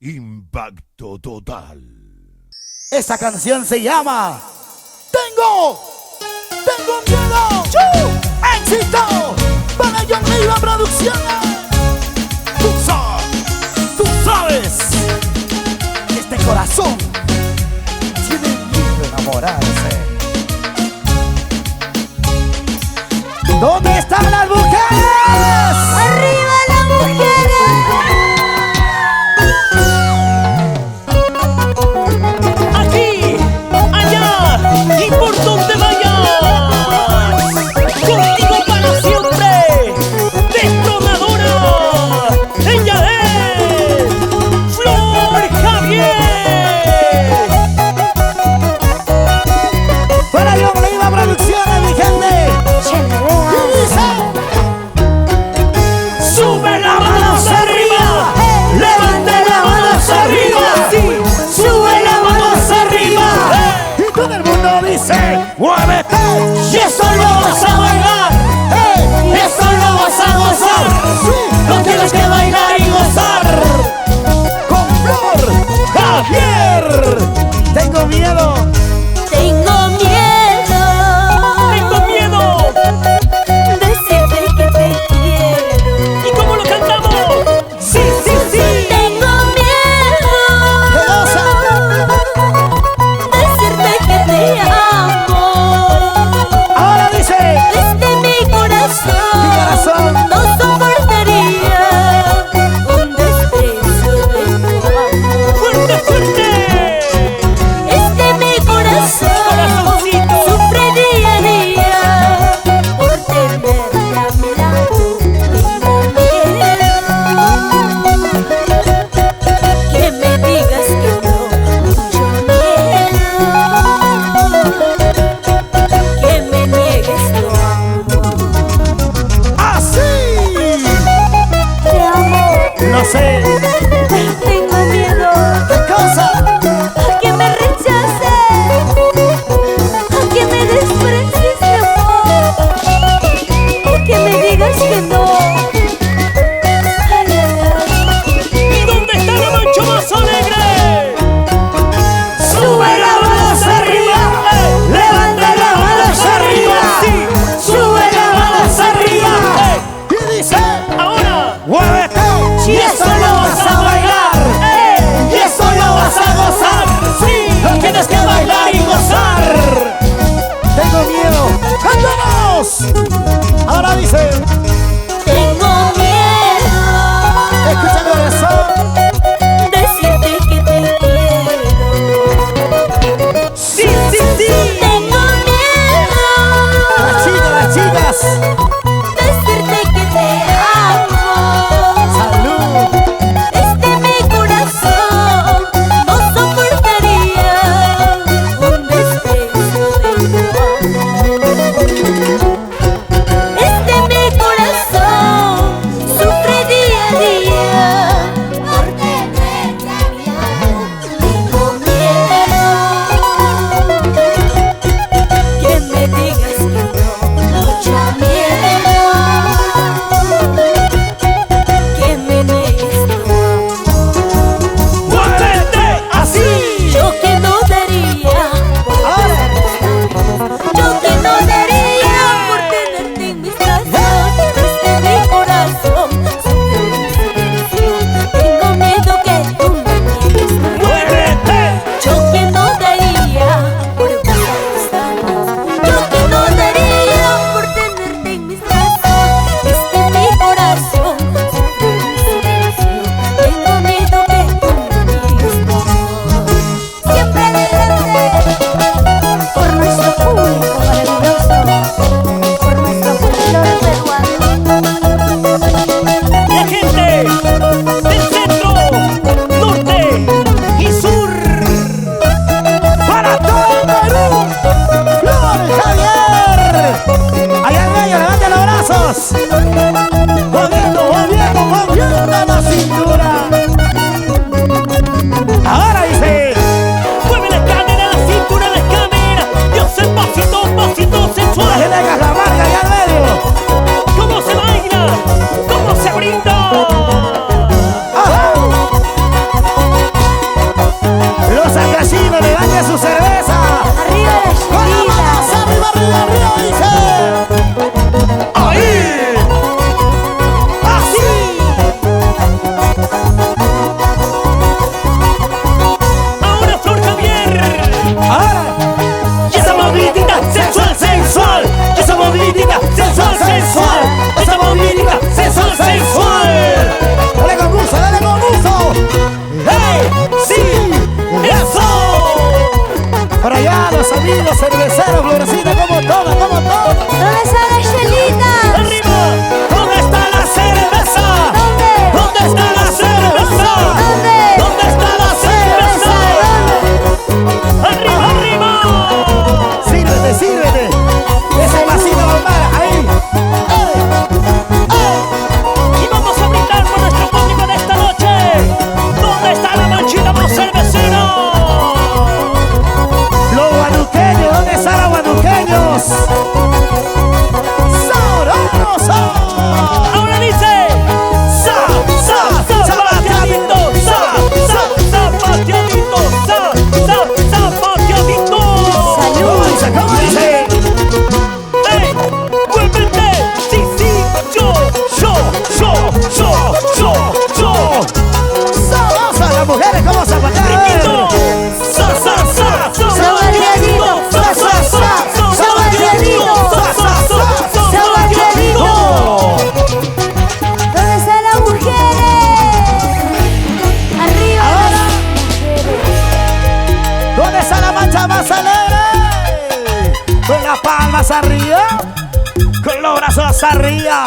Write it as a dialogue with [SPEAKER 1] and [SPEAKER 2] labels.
[SPEAKER 1] Impacto total.
[SPEAKER 2] Esa canción se llama Tengo miedo. ¡Chu! ¡Éxito! Para John Leiva Producciones. Tú sabes, este corazón tiene miedo de enamorarse. ¿Dónde están las mujeres?
[SPEAKER 3] ¡Arriba las mujeres!
[SPEAKER 4] Aquí, allá y por donde vayas, contigo para siempre, Destronadora.
[SPEAKER 2] Los cerveceros, Florecita, como todo, como todo.
[SPEAKER 3] ¿Dónde está la chelita?
[SPEAKER 4] Arriba. ¿Dónde está la cerveza?
[SPEAKER 3] ¿Dónde?
[SPEAKER 4] ¿Dónde está la cerveza?
[SPEAKER 3] ¿Dónde?
[SPEAKER 4] ¿Dónde está la cerveza? Arriba, arriba.
[SPEAKER 2] Sírvete, sírvete. Ese vasito, mamá, ahí.
[SPEAKER 4] Y vamos a brindar por nuestro público de esta noche. ¿Dónde está la manchita más cervecera?
[SPEAKER 2] Los guanuqueños, ¿dónde están los guanuqueños? ¡Sabroso!
[SPEAKER 4] Ahora dice zapateadito, zapateadito, zapateadito.
[SPEAKER 2] ¿Cómo dice? ¿Cómo dice?
[SPEAKER 4] ¡Ey! ¡Muévete! Sí, sí, yo.
[SPEAKER 2] ¡Sabrosa! Las mujeres, ¿cómo se apagan?
[SPEAKER 4] Riquito. Zapateadito,
[SPEAKER 3] Zapateadito.
[SPEAKER 4] zapateadito.
[SPEAKER 3] ¿Dónde están las mujeres? Arriba las mujeres.
[SPEAKER 2] ¿Dónde está la mancha más alegre? Con las palmas arriba, con los brazos arriba.